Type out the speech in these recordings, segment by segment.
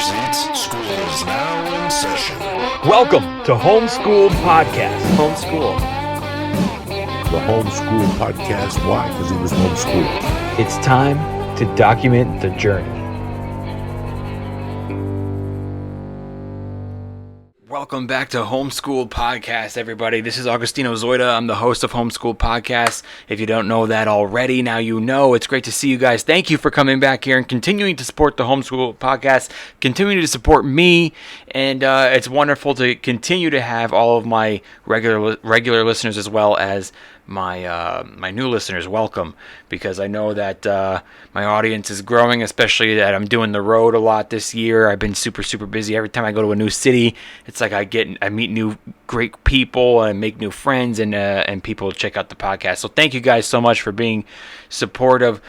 present School is Now in Session. Welcome to Homeschooled Podcast. Homeschool. The Homeschool Podcast. Why? Because he was homeschooled. It's time to document the journey. Welcome back to Homeschooled Podcast, everybody. This is Agostino Zoida. I'm the host of Homeschooled Podcast. If you don't know that already, now you know. It's great to see you guys. Thank you for coming back here and continuing to support the Homeschooled Podcast, continuing to support me, and it's wonderful to continue to have all of my regular listeners as well as my new listeners. Welcome, because I know that my audience is growing, especially that I'm doing the road a lot this year. I've been super busy. Every time I go to a new city, it's like I meet new great people and make new friends, and people check out the podcast. So thank you guys so much for being supportive.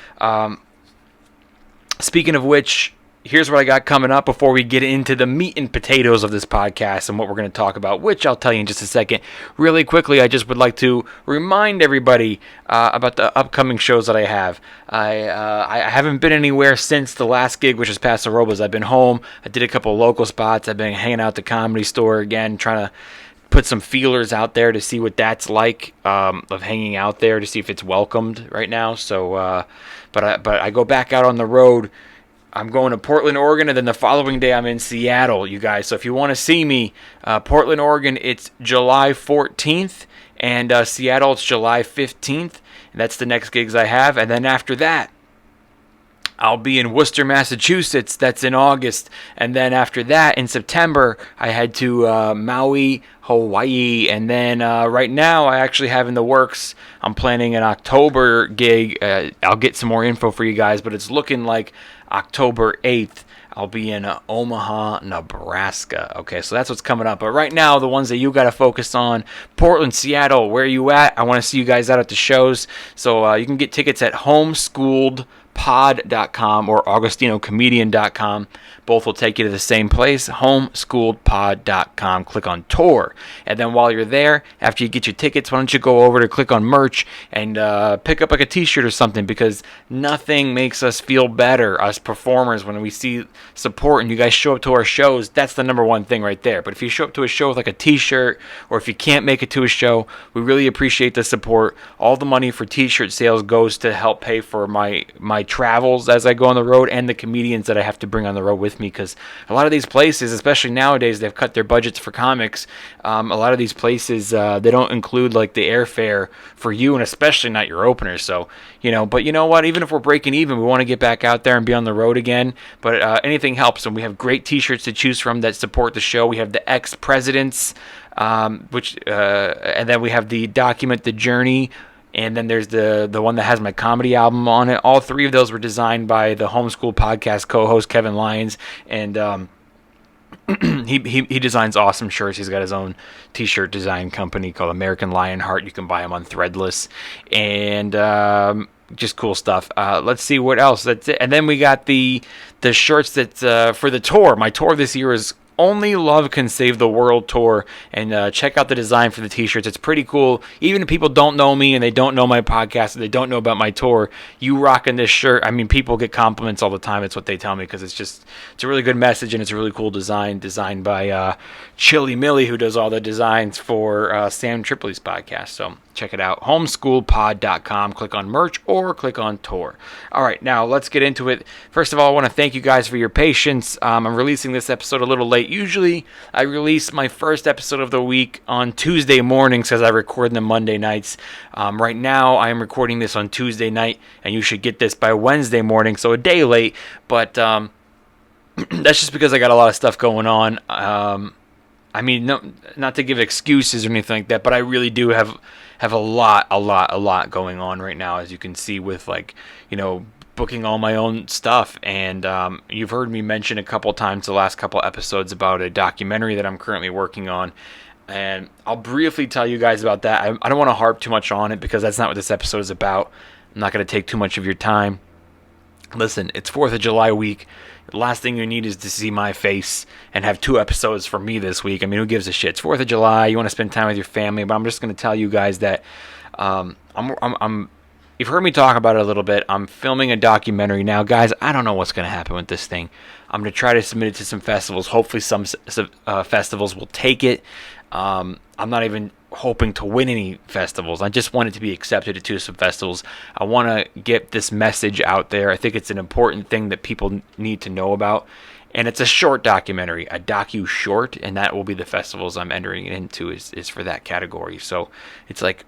Speaking of which, here's what I got coming up before we get into the meat and potatoes of this podcast and what we're going to talk about, which I'll tell you in just a second. Really quickly, I just would like to remind everybody about the upcoming shows that I have. I haven't been anywhere since the last gig, which was Paso Robles. I've been home. I did a couple local spots. I've been hanging out at the Comedy Store again, trying to put some feelers out there to see what that's like, of hanging out there, to see if it's welcomed right now. So, but I go back out on the road. I'm going to Portland, Oregon, and then the following day I'm in Seattle, you guys. So if you want to see me, Portland, Oregon, it's July 14th, and Seattle, it's July 15th. And that's the next gigs I have. And then after that, I'll be in Worcester, Massachusetts. That's in August. And then after that, in September, I head to Maui, Hawaii. And then right now, I actually have in the works, I'm planning an October gig. I'll get some more info for you guys, but it's looking like October 8th. I'll be in Omaha, Nebraska. Okay, so that's what's coming up. But right now, the ones that you got to focus on, Portland, Seattle, where are you at? I want to see you guys out at the shows. So you can get tickets at homeschooledpod.com or augustinocomedian.com. Both will take you to the same place, homeschooledpod.com. Click on tour. And then while you're there, after you get your tickets, why don't you go over to click on merch and pick up like a t-shirt or something, because nothing makes us feel better, us performers, when we see support and you guys show up to our shows. That's the number one thing right there. But if you show up to a show with like a t-shirt, or if you can't make it to a show, we really appreciate the support. All the money for t-shirt sales goes to help pay for my travels as I go on the road, and the comedians that I have to bring on the road with me, because a lot of these places, especially nowadays, they've cut their budgets for comics. A lot of these places, they don't include like the airfare for you, and especially not your openers. So, but you know what, even if we're breaking even, we want to get back out there and be on the road again. But anything helps, and we have great t-shirts to choose from that support the show. We have the ex-presidents, and then we have the Document the Journey. And then there's the one that has my comedy album on it. All three of those were designed by the Homeschool Podcast co-host Kevin Lyons, and he designs awesome shirts. He's got his own t-shirt design company called American Lionheart. You can buy them on Threadless, and just cool stuff. Let's see what else. That's it. And then we got the shirts that for the tour. My tour this year is Only Love Can Save the World tour, and check out the design for the t-shirts. It's pretty cool. Even if people don't know me and they don't know my podcast and they don't know about my tour, you rocking this shirt, I mean, people get compliments all the time. It's what they tell me, because it's a really good message, and it's a really cool design, designed by Chili Millie, who does all the designs for Sam Tripoli's podcast. So check it out, homeschooledpod.com. Click on merch or click on tour. All right, now let's get into it. First of all, I want to thank you guys for your patience. I'm releasing this episode a little late. Usually, I release my first episode of the week on Tuesday mornings, because I record them Monday nights. Right now, I am recording this on Tuesday night, and you should get this by Wednesday morning, so a day late. But that's just because I got a lot of stuff going on. I mean, no, not to give excuses or anything like that, but I really do have a lot going on right now, as you can see, with booking all my own stuff. And you've heard me mention a couple times the last couple episodes about a documentary that I'm currently working on, and I'll briefly tell you guys about that. I don't want to harp too much on it, because that's not what this episode is about. I'm not going to take too much of your time. Listen, it's 4th of July week. The last thing you need is to see my face and have 2 episodes for me this week. I mean, who gives a shit? It's 4th of July. You want to spend time with your family. But I'm just going to tell you guys that I'm you've heard me talk about it a little bit. I'm filming a documentary now, guys. I don't know what's going to happen with this thing. I'm going to try to submit it to some festivals. Hopefully some festivals will take it. I'm not even hoping to win any festivals. I just want it to be accepted to some festivals. I want to get this message out there. I think it's an important thing that people need to know about. And it's a short documentary, a docu-short, and that will be the festivals I'm entering it into is for that category. So it's like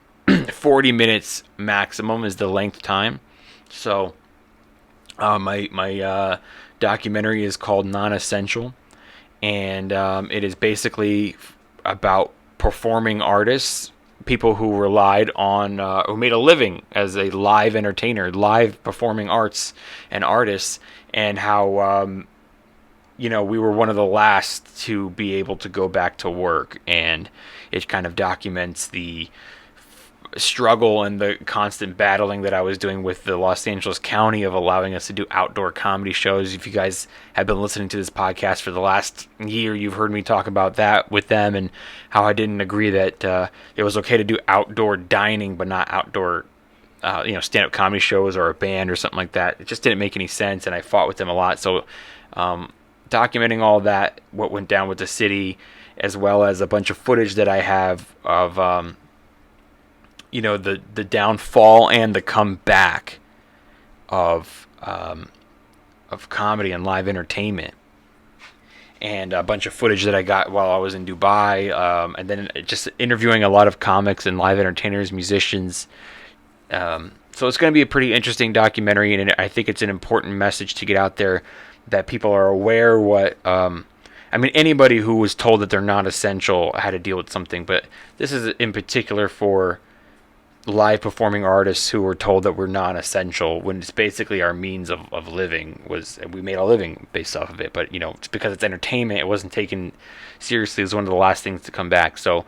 40 minutes maximum is the length time. So my documentary is called Non-Essential, and it is basically about performing artists, people who relied on, who made a living as a live entertainer, live performing arts and artists, and how, we were one of the last to be able to go back to work. And it kind of documents the struggle and the constant battling that I was doing with the Los Angeles County of allowing us to do outdoor comedy shows. If you guys have been listening to this podcast for the last year, you've heard me talk about that with them and how I didn't agree that it was okay to do outdoor dining but not outdoor stand-up comedy shows or a band or something like that. It just didn't make any sense, and I fought with them a lot. So documenting all that, what went down with the city, as well as a bunch of footage that I have of the downfall and the comeback of comedy and live entertainment, and a bunch of footage that I got while I was in Dubai, and then just interviewing a lot of comics and live entertainers, musicians. So it's going to be a pretty interesting documentary, and I think it's an important message to get out there that people are aware what. Anybody who was told that they're not essential had to deal with something, but this is in particular for live performing artists who were told that we're non-essential when it's basically our means of living. We made a living based off of it, but it's because it's entertainment, it wasn't taken seriously. It was one of the last things to come back. So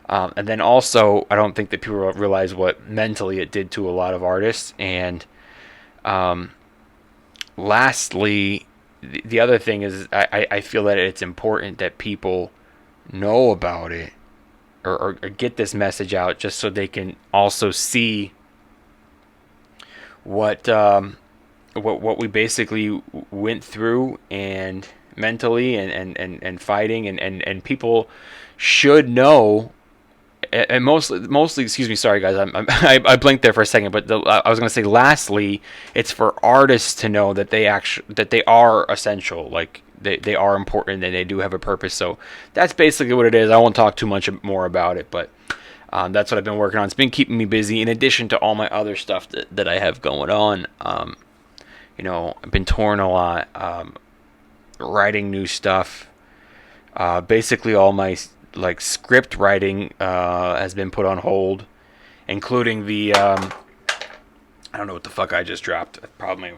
and then also I don't think that people realize what mentally it did to a lot of artists. And lastly, the other thing is I feel that it's important that people know about it or get this message out, just so they can also see what we basically went through and mentally and fighting, and people should know. And mostly, excuse me, sorry guys, I blinked there for a second, but I was going to say, lastly, it's for artists to know that they are essential, like they are important and they do have a purpose. So that's basically what it is. I won't talk too much more about it, but that's what I've been working on. It's been keeping me busy in addition to all my other stuff that I have going on. I've been touring a lot, writing new stuff. Basically all my script writing has been put on hold, including the I don't know what the fuck I just dropped. Probably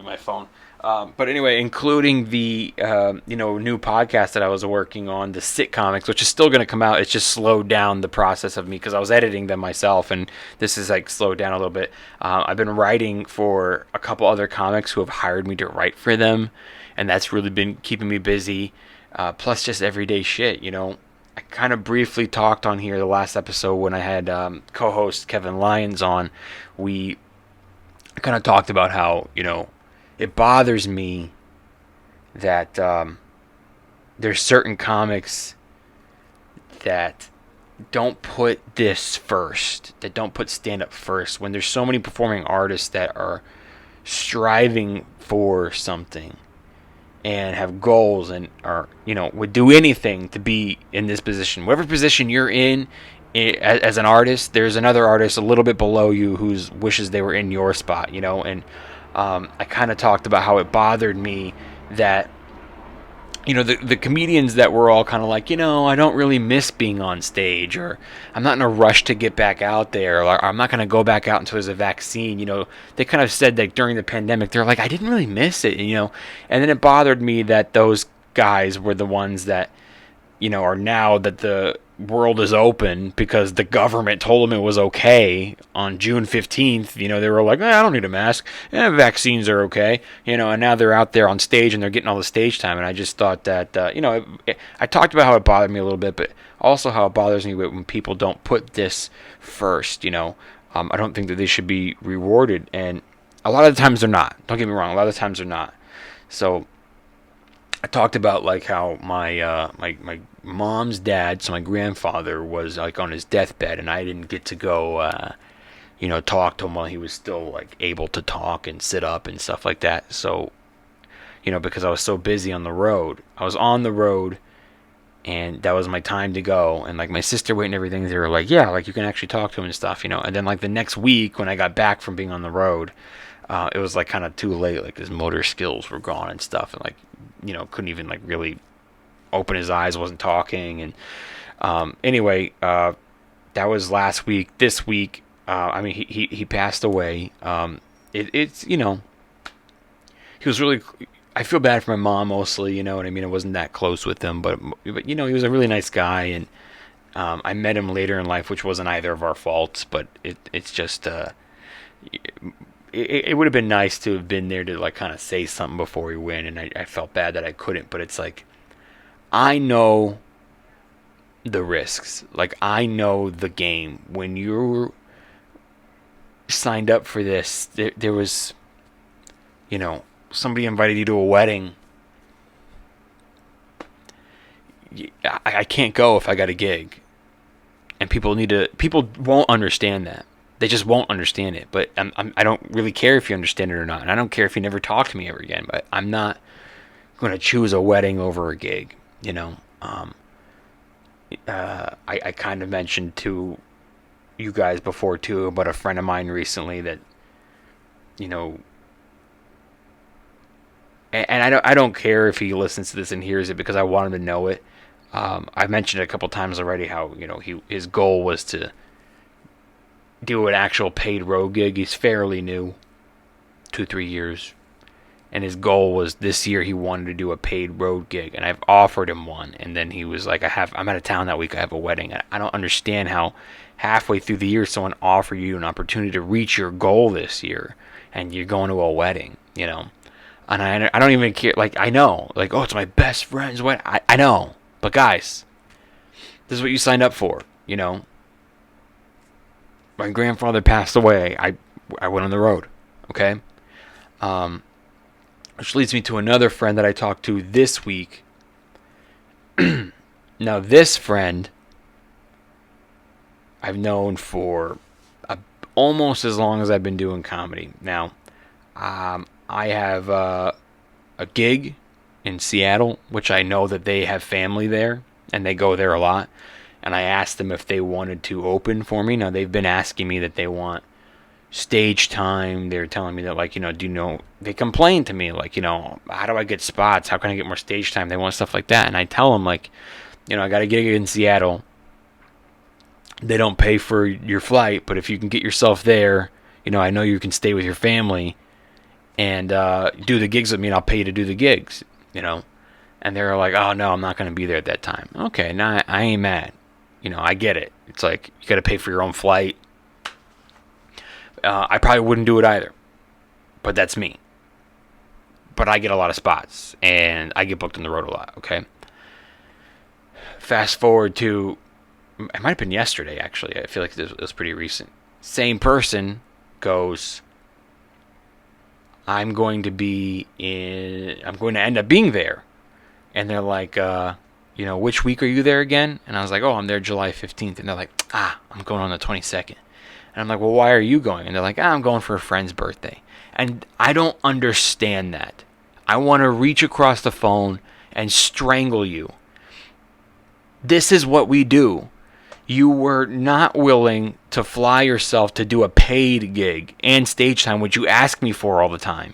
my phone. But anyway, including the new podcast that I was working on, the sitcomics, which is still going to come out. It's just slowed down the process of me because I was editing them myself, and this is slowed down a little bit. I've been writing for a couple other comics who have hired me to write for them, and that's really been keeping me busy. Plus just everyday shit, I kind of briefly talked on here the last episode when I had co-host Kevin Lyons on. We kind of talked about how, it bothers me that there's certain comics that don't put this first, that don't put stand-up first, when there's so many performing artists that are striving for something and have goals and are, would do anything to be in this position. Whatever position you're in as an artist, there's another artist a little bit below you who wishes they were in your spot, and I kind of talked about how it bothered me that, the comedians that were all kind of like, I don't really miss being on stage, or I'm not in a rush to get back out there, or I'm not going to go back out until there's a vaccine. They kind of said that during the pandemic, they're like, I didn't really miss it, and then it bothered me that those guys were the ones that, are now that the world is open because the government told them it was okay on June 15th. They were like, I don't need a mask. Vaccines are okay. And now they're out there on stage and they're getting all the stage time. And I just thought that, I talked about how it bothered me a little bit, but also how it bothers me when people don't put this first, I don't think that they should be rewarded, and a lot of the times they're not. Don't get me wrong, a lot of the times they're not. So I talked about like how my mom's dad, so my grandfather, was like on his deathbed, and I didn't get to go talk to him while he was still like able to talk and sit up and stuff like that. So because I was so busy on the road, I was on the road, and that was my time to go. And like my sister went and everything, they were like, yeah, like you can actually talk to him and stuff, and then like the next week when I got back from being on the road, it was like kind of too late, like his motor skills were gone and stuff, and like couldn't even like really open his eyes, wasn't talking. And anyway, that was last week. This week, I mean, he passed away. It's he was really, I feel bad for my mom mostly, you know what I mean? I wasn't that close with him, but he was a really nice guy, and I met him later in life, which wasn't either of our faults, but it's just it would have been nice to have been there to like kind of say something before we went, and I felt bad that I couldn't. But it's like, I know the risks, like I know the game. When you're signed up for this, there was somebody invited you to a wedding. I can't go if I got a gig, and people won't understand that. They just won't understand it. But I don't really care if you understand it or not, and I don't care if you never talk to me ever again. But I'm not going to choose a wedding over a gig. I kind of mentioned to you guys before too about a friend of mine recently that and I don't care if he listens to this and hears it, because I want him to know it. I've mentioned it a couple times already how his goal was to do an actual paid road gig. He's fairly new, 2-3 years, and his goal was this year he wanted to do a paid road gig, and I've offered him one, and then he was like, I'm out of town that week, I have a wedding. I don't understand how halfway through the year someone offered you an opportunity to reach your goal this year, and you're going to a wedding, and I don't even care. Like, I know, like, oh, it's my best friend's wedding. I know, but guys, this is what you signed up for. My grandfather passed away. I went on the road. Okay. Which leads me to another friend that I talked to this week. Now, this friend I've known for almost as long as I've been doing comedy. Now, I have a gig in Seattle, which I know that they have family there, and they go there a lot. And I asked them if they wanted to open for me. Now, they've been asking me that they want stage time. They're telling me that, like, they complain to me, like, how do I get spots? How can I get more stage time? They want stuff like that. And I tell them, like, I got a gig in Seattle. They don't pay for your flight, but if you can get yourself there, I know you can stay with your family and do the gigs with me, and I'll pay you to do the gigs, And they're like, oh, no, I'm not going to be there at that time. Okay, now I ain't mad. I get it. It's like, you got to pay for your own flight. I probably wouldn't do it either, but that's me. But I get a lot of spots, and I get booked on the road a lot, okay? Fast forward to, it might have been yesterday, actually. I feel like it was pretty recent. Same person goes, I'm going to end up being there. And they're like, which week are you there again? And I was like, oh, I'm there July 15th. And they're like, I'm going on the 22nd. And I'm like, well, why are you going? And they're like, I'm going for a friend's birthday. And I don't understand that. I want to reach across the phone and strangle you. This is what we do. You were not willing to fly yourself to do a paid gig and stage time, which you ask me for all the time.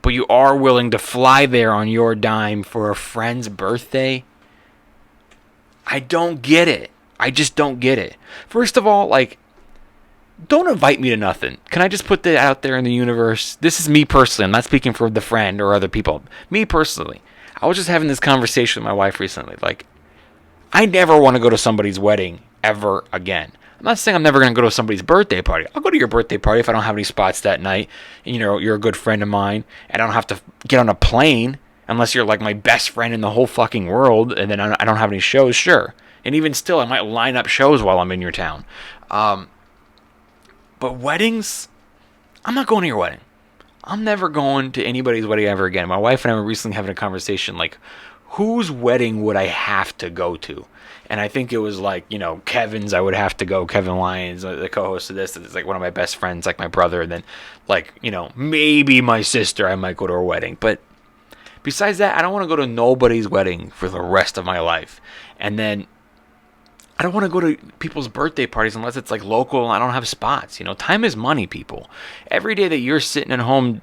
But you are willing to fly there on your dime for a friend's birthday? I don't get it. I just don't get it. First of all, like, don't invite me to nothing. Can I just put that out there in the universe? This is me personally. I'm not speaking for the friend or other people. Me personally. I was just having this conversation with my wife recently. Like, I never want to go to somebody's wedding ever again. I'm not saying I'm never going to go to somebody's birthday party. I'll go to your birthday party if I don't have any spots that night. And, you're a good friend of mine. And I don't have to get on a plane unless you're like my best friend in the whole fucking world. And then I don't have any shows, sure. And even still, I might line up shows while I'm in your town. But weddings, I'm not going to your wedding. I'm never going to anybody's wedding ever again. My wife and I were recently having a conversation like, whose wedding would I have to go to? And I think it was like, Kevin's, I would have to go. Kevin Lyons, the co-host of this, is like one of my best friends, like my brother. And then, like, maybe my sister, I might go to her wedding. But besides that, I don't want to go to nobody's wedding for the rest of my life. And then I don't want to go to people's birthday parties unless it's like local and I don't have spots. Time is money, people. Every day that you're sitting at home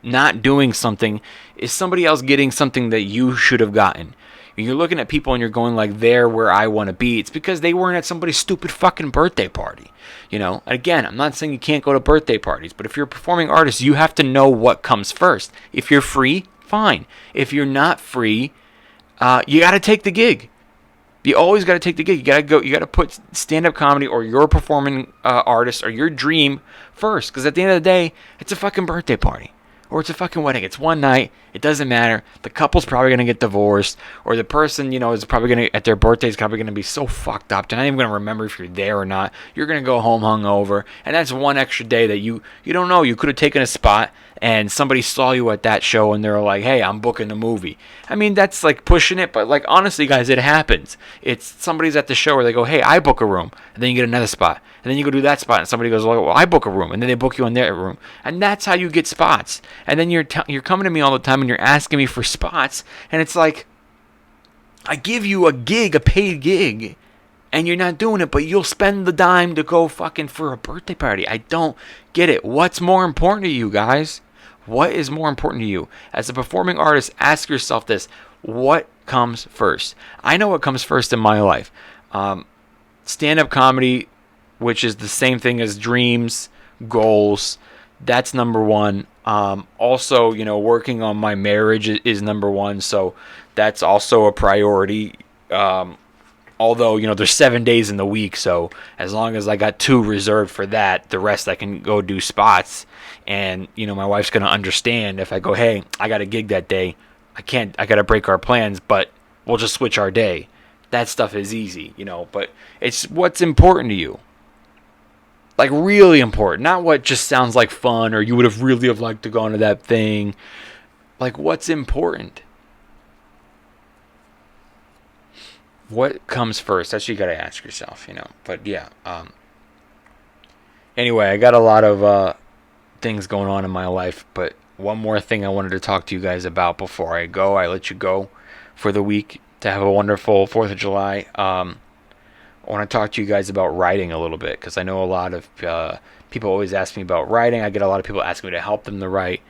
not doing something is somebody else getting something that you should have gotten. You're looking at people and you're going like, they're where I want to be. It's because they weren't at somebody's stupid fucking birthday party. Again, I'm not saying you can't go to birthday parties, but if you're a performing artist, you have to know what comes first. If you're free, fine. If you're not free, you got to take the gig. You always got to take the gig. You got to go. You got to put stand-up comedy or your performing artist or your dream first. Because at the end of the day, it's a fucking birthday party. Or it's a fucking wedding. It's one night. It doesn't matter. The couple's probably going to get divorced. Or the person, is probably going to, at their birthday, is probably going to be so fucked up. They're not even going to remember if you're there or not. You're going to go home hungover. And that's one extra day that you don't know. You could have taken a spot and somebody saw you at that show and they're like, hey, I'm booking the movie. I mean, that's like pushing it. But like, honestly, guys, it happens. It's somebody's at the show where they go, hey, I book a room. And then you get another spot. And then you go do that spot and somebody goes, well, I book a room. And then they book you in their room. And that's how you get spots. And then you're coming to me all the time and you're asking me for spots. And it's like, I give you a gig, a paid gig, and you're not doing it, but you'll spend the dime to go fucking for a birthday party. I don't get it. What's more important to you, guys? What is more important to you? As a performing artist, ask yourself this. What comes first? I know what comes first in my life. Stand-up comedy, which is the same thing as dreams, goals. That's number one. Also, working on my marriage is number one. So that's also a priority. Although, there's 7 days in the week. So as long as I got 2 reserved for that, the rest I can go do spots. And, my wife's going to understand if I go, hey, I got a gig that day. I got to break our plans, but we'll just switch our day. That stuff is easy, but it's what's important to you. Like really important, not what just sounds like fun or you would have really have liked to go into that thing. Like what's important. What comes first? That's what you got to ask yourself, But yeah. Anyway, I got a lot of things going on in my life, but one more thing I wanted to talk to you guys about before I go. I let you go for the week to have a wonderful 4th of July. I want to talk to you guys about writing a little bit because I know a lot of people always ask me about writing. I get a lot of people asking me to help them to write.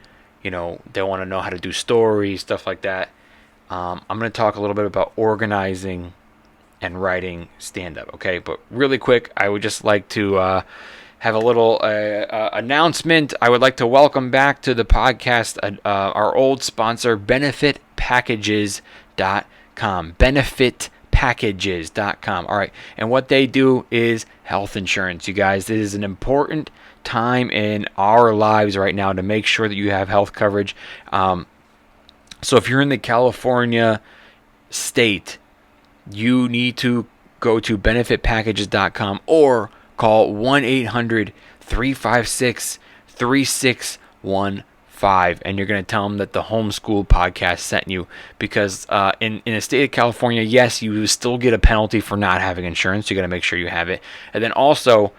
They want to know how to do stories, stuff like that. I'm going to talk a little bit about organizing and writing stand-up, okay? But really quick, I would just like to have a little announcement. I would like to welcome back to the podcast our old sponsor, benefitpackages.com. benefitpackages.com. All right. And what they do is health insurance, you guys. It is an important time in our lives right now to make sure that you have health coverage. So if you're in the California state, you need to go to benefitpackages.com or call 1-800-356-3615, and you're going to tell them that the Homeschooled podcast sent you, because in the state of California, yes, you still get a penalty for not having insurance. You got to make sure you have it. And then also,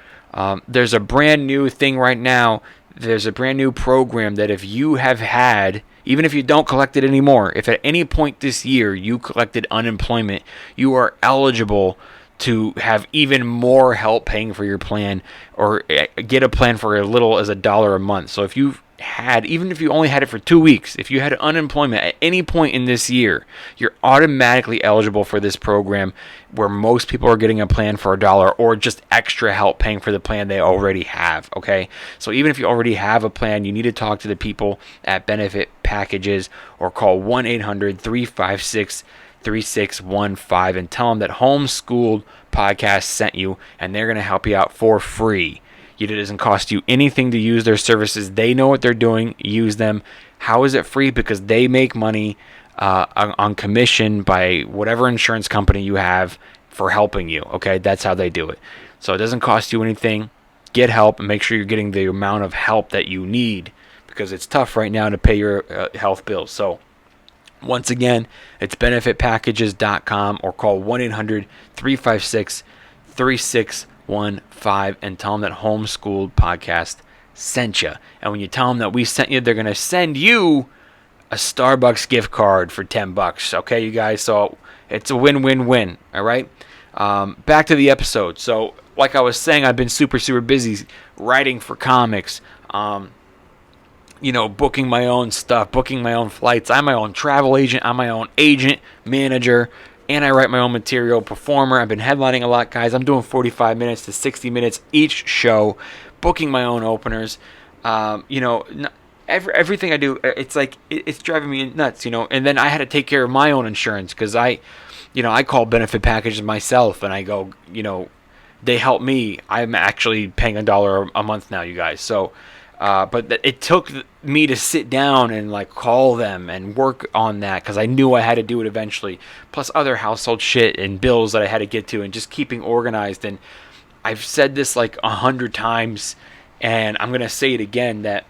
there's a brand new thing right now. There's a brand new program that if you have had, even if you don't collect it anymore, if at any point this year you collected unemployment, you are eligible to have even more help paying for your plan, or get a plan for as little as $1 a month. So if you've had, even if you only had it for 2 weeks, if you had unemployment at any point in this year, you're automatically eligible for this program, where most people are getting a plan for $1 or just extra help paying for the plan they already have. Okay, so even if you already have a plan, you need to talk to the people at Benefit Packages or call 1-800-356-3615 and tell them that Homeschooled Podcast sent you, and they're going to help you out for free. It doesn't cost you anything to use their services. They know what they're doing. Use them. How is it free? Because they make money on commission by whatever insurance company you have for helping you. Okay, that's how they do it. So it doesn't cost you anything. get help and make sure you're getting the amount of help that you need, because it's tough right now to pay your health bills. So once again, it's benefitpackages.com, or call 1-800-356-3615 and tell them that Homeschooled Podcast sent you. And when you tell them that we sent you, they're going to send you a Starbucks gift card for $10. Okay, you guys? So it's a win-win-win, all right? Back to the episode. So like I was saying, I've been super, super busy writing for comics, booking my own stuff, booking my own flights. I'm my own travel agent. I'm my own agent, manager, and I write my own material, performer. I've been headlining a lot, guys. I'm doing 45 minutes to 60 minutes each show, booking my own openers. Everything I do, it's like, it's driving me nuts, And then I had to take care of my own insurance, because I call benefit packages myself, and I go, they help me. I'm actually paying $1 a month now, you guys. So, but it took me to sit down and call them and work on that, because I knew I had to do it eventually. Plus other household shit and bills that I had to get to, and just keeping organized. And I've said this 100 times, and I'm gonna say it again, that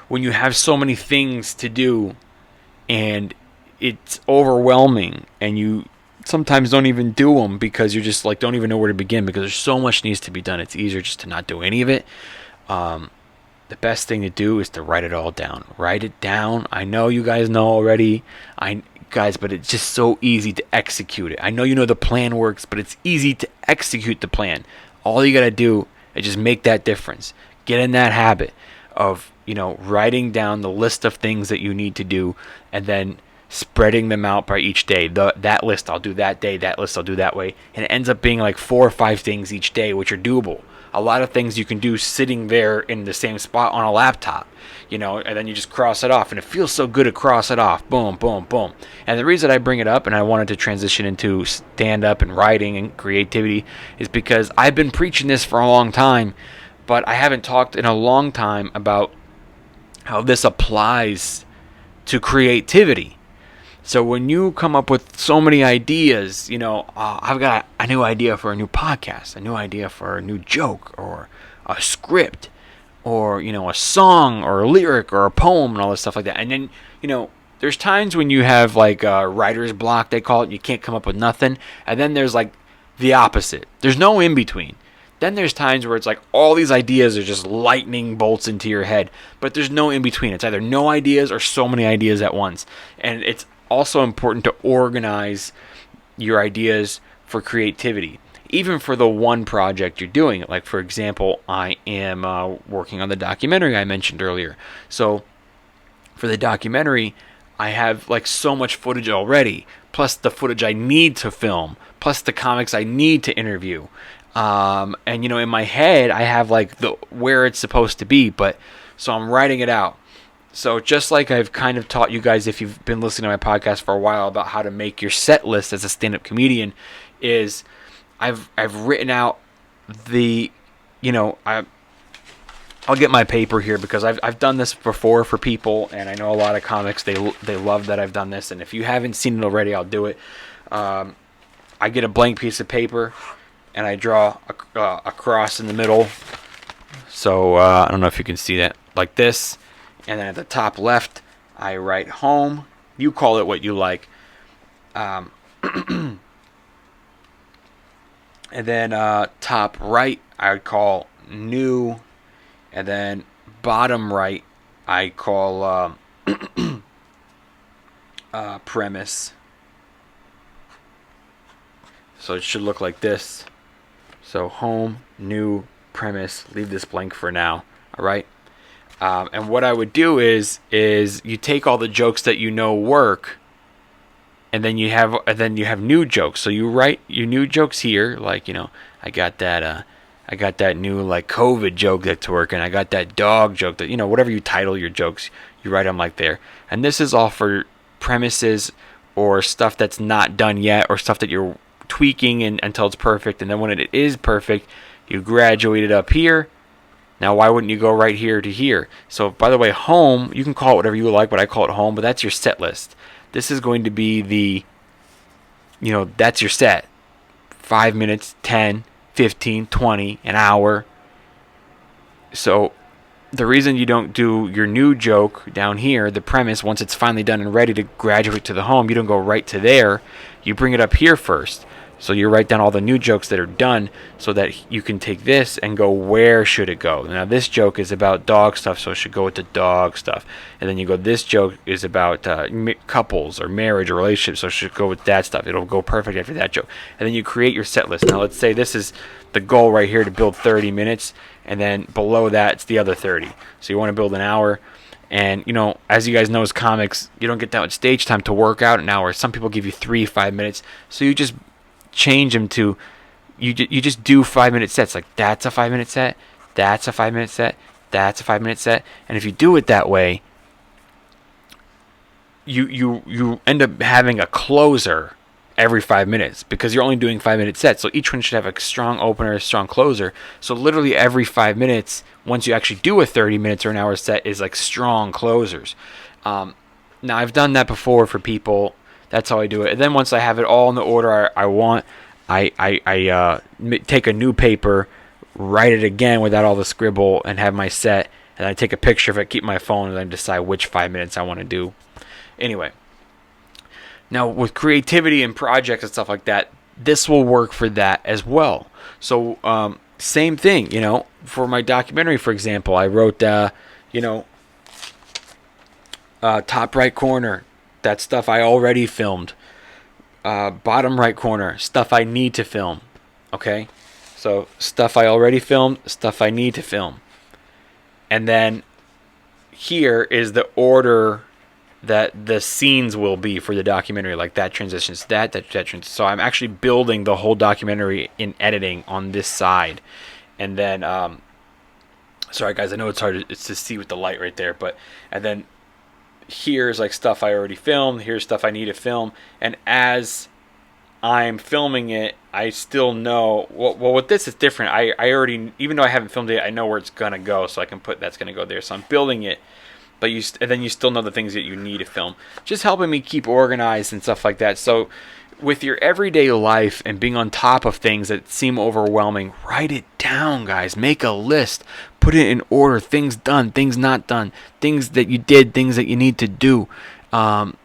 when you have so many things to do and it's overwhelming, and you sometimes don't even do them because you're just don't even know where to begin, because there's so much needs to be done. It's easier just to not do any of it. The best thing to do is to write it all down. Write it down. I know you guys know already, but it's just so easy to execute it. I know the plan works, but it's easy to execute the plan. All you got to do is just make that difference. Get in that habit of, writing down the list of things that you need to do, and then spreading them out by each day. That list I'll do that day, that list I'll do that way. And it ends up being 4 or 5 things each day, which are doable. A lot of things you can do sitting there in the same spot on a laptop, and then you just cross it off, and it feels so good to cross it off. Boom, boom, boom. And the reason I bring it up, and I wanted to transition into stand-up and writing and creativity, is because I've been preaching this for a long time, but I haven't talked in a long time about how this applies to creativity. So when you come up with so many ideas, I've got a new idea for a new podcast, a new idea for a new joke, or a script, or, a song, or a lyric, or a poem, and all this stuff like that. And then, there's times when you have a writer's block, they call it, you can't come up with nothing. And then there's the opposite. There's no in between. Then there's times where it's all these ideas are just lightning bolts into your head, but there's no in between. It's either no ideas or so many ideas at once. And it's also important to organize your ideas for creativity, even for the one project you're doing. For example, I am working on the documentary I mentioned earlier. So for the documentary, I have so much footage already, plus the footage I need to film, plus the comics I need to interview. And in my head I have the where it's supposed to be, but so I'm writing it out. So just like I've kind of taught you guys, if you've been listening to my podcast for a while, about how to make your set list as a stand-up comedian, is I've written out the, I'll get my paper here, because I've done this before for people, and I know a lot of comics, they love that I've done this. And if you haven't seen it already, I'll do it. I get a blank piece of paper, and I draw a cross in the middle. So I don't know if you can see that, like this. And then at the top left, I write home. You call it what you like. And then top right, I would call new. And then bottom right, I call premise. So it should look like this. So home, new, premise. Leave this blank for now. All right. And what I would do is you take all the jokes that work, and then you have new jokes. So you write your new jokes here, I got that new COVID joke that's working. I got that dog joke that whatever you title your jokes, you write them there. And this is all for premises or stuff that's not done yet, or stuff that you're tweaking until it's perfect. And then when it is perfect, you graduate it up here. Now, why wouldn't you go right here to here? So, by the way, home, you can call it whatever you like, but I call it home, but that's your set list. This is going to be that's your set. 5 minutes, 10, 15, 20, an hour. So the reason you don't do your new joke down here, the premise, once it's finally done and ready to graduate to the home, you don't go right to there. You bring it up here first. So you write down all the new jokes that are done so that you can take this and go, where should it go? Now, this joke is about dog stuff, so it should go with the dog stuff. And then you go, this joke is about couples or marriage or relationships, so it should go with that stuff. It'll go perfect after that joke. And then you create your set list. Now, let's say this is the goal right here to build 30 minutes, and then below that, it's the other 30. So you want to build an hour. And, as you guys know as comics, you don't get that much stage time to work out an hour. Some people give you 5 minutes. So you just change them to, you just do 5-minute sets. Like, that's a 5-minute set, that's a 5-minute set, that's a 5-minute set. And if you do it that way, you end up having a closer every 5 minutes, because you're only doing 5-minute sets. So each one should have a strong opener, a strong closer. So literally every 5 minutes, once you actually do a 30 minutes or an hour set, is like strong closers. Now, I've done that before for people. That's how I do it. And then once I have it all in the order I want, I take a new paper, write it again without all the scribble, and have my set. And I take a picture of it, keep my phone, and then decide which 5 minutes I want to do. Anyway, now with creativity and projects and stuff like that, this will work for that as well. So same thing, for my documentary, for example, I wrote, top right corner, that stuff I already filmed. Bottom right corner, stuff I need to film. Okay? So stuff I already filmed, stuff I need to film. And then here is the order that the scenes will be for the documentary. Like that transitions to that transitions. So I'm actually building the whole documentary in editing on this side. And then, sorry guys, I know it's hard to see with the light right there, and then here's like stuff I already filmed, here's stuff I need to film, and as I'm filming it, I still know, well with this it's different. I already, even though I haven't filmed it, I know where it's gonna go, so I can put that's gonna go there. So I'm building it, but and then you still know the things that you need to film, just helping me keep organized and stuff like that. So with your everyday life and being on top of things that seem overwhelming, write it down, guys. Make a list. Put it in order. Things done, things not done, things that you did, things that you need to do. And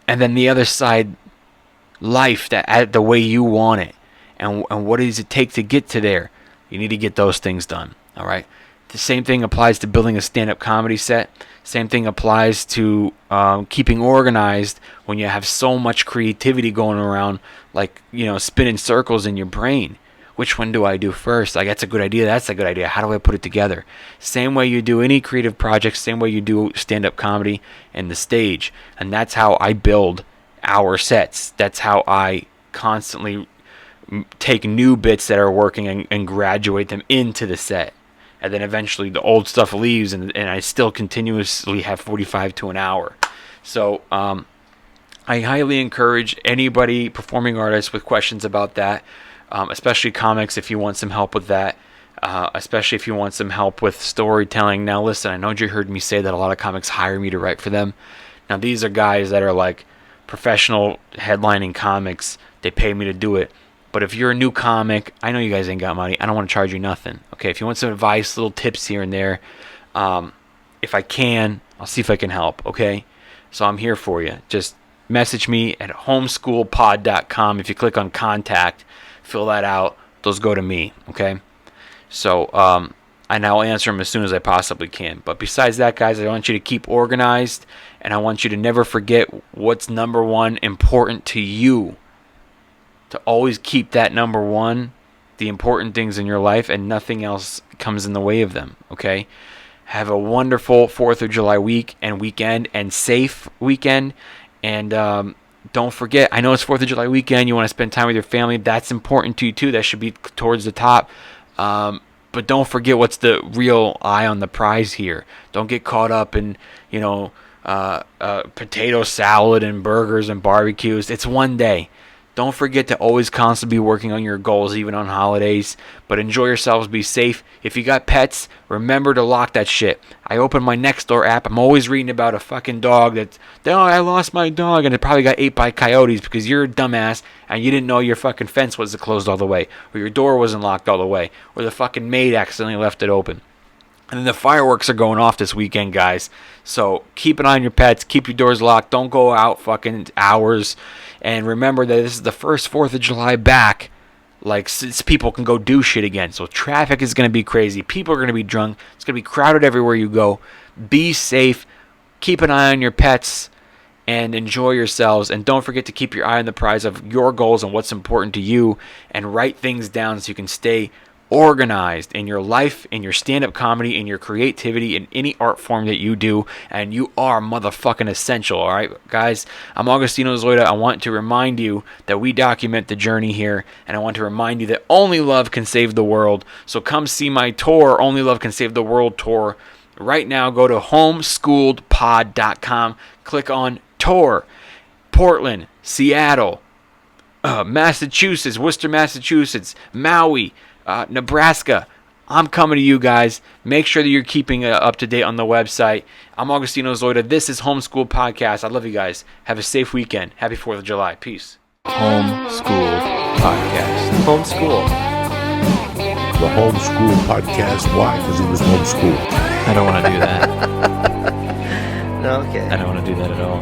then the other side, life, the way you want it. And what does it take to get to there? You need to get those things done. All right. The same thing applies to building a stand-up comedy set. Same thing applies to keeping organized when you have so much creativity going around, like, spinning circles in your brain. Which one do I do first? Like, that's a good idea. That's a good idea. How do I put it together? Same way you do any creative project, same way you do stand-up comedy and the stage. And that's how I build our sets. That's how I constantly take new bits that are working and graduate them into the set. And then eventually the old stuff leaves, and I still continuously have 45 to an hour. So I highly encourage anybody, performing artists, with questions about that, especially comics, if you want some help with that, especially if you want some help with storytelling. Now listen, I know you heard me say that a lot of comics hire me to write for them. Now these are guys that are like professional headlining comics. They pay me to do it. But if you're a new comic, I know you guys ain't got money. I don't want to charge you nothing. Okay, if you want some advice, little tips here and there, if I can, I'll see if I can help. Okay, so I'm here for you. Just message me at homeschoolpod.com. If you click on contact, fill that out. Those go to me. Okay, so and I'll answer them as soon as I possibly can. But besides that, guys, I want you to keep organized, and I want you to never forget what's number one important to you. To always keep that number one, the important things in your life, and nothing else comes in the way of them, okay? Have a wonderful 4th of July week and weekend, and safe weekend. And don't forget, I know it's 4th of July weekend, you want to spend time with your family. That's important to you too. That should be towards the top. But don't forget what's the real eye on the prize here. Don't get caught up in, potato salad and burgers and barbecues. It's one day. Don't forget to always constantly be working on your goals, even on holidays. But enjoy yourselves. Be safe. If you got pets, remember to lock that shit. I open my Nextdoor app. I'm always reading about a fucking dog I lost my dog, and it probably got ate by coyotes because you're a dumbass and you didn't know your fucking fence wasn't closed all the way, or your door wasn't locked all the way, or the fucking maid accidentally left it open. And then the fireworks are going off this weekend, guys. So keep an eye on your pets. Keep your doors locked. Don't go out fucking hours. And remember that this is the first 4th of July back. Like, since people can go do shit again. So traffic is going to be crazy. People are going to be drunk. It's going to be crowded everywhere you go. Be safe. Keep an eye on your pets. And enjoy yourselves. And don't forget to keep your eye on the prize of your goals and what's important to you. And write things down so you can stay organized in your life, in your stand-up comedy, in your creativity, in any art form that you do, and you are motherfucking essential. All right, guys, I'm Agostino Zoida. I want to remind you that we document the journey here, and I want to remind you that only love can save the world. So come see my tour, Only Love Can Save the World tour. Right now, go to homeschooledpod.com, click on tour. Portland, Seattle, Massachusetts, Worcester, Massachusetts, Maui, Nebraska. I'm coming to you guys. Make sure that you're keeping up to date on the website. I'm Agostino Zoida. This is Homeschooled Podcast. I love you guys. Have a safe weekend. Happy 4th of July. Peace. Homeschooled Podcast. Homeschool. The Homeschooled Podcast. Why? Because he was homeschooled. I don't want to do that. No, okay. I don't want to do that at all.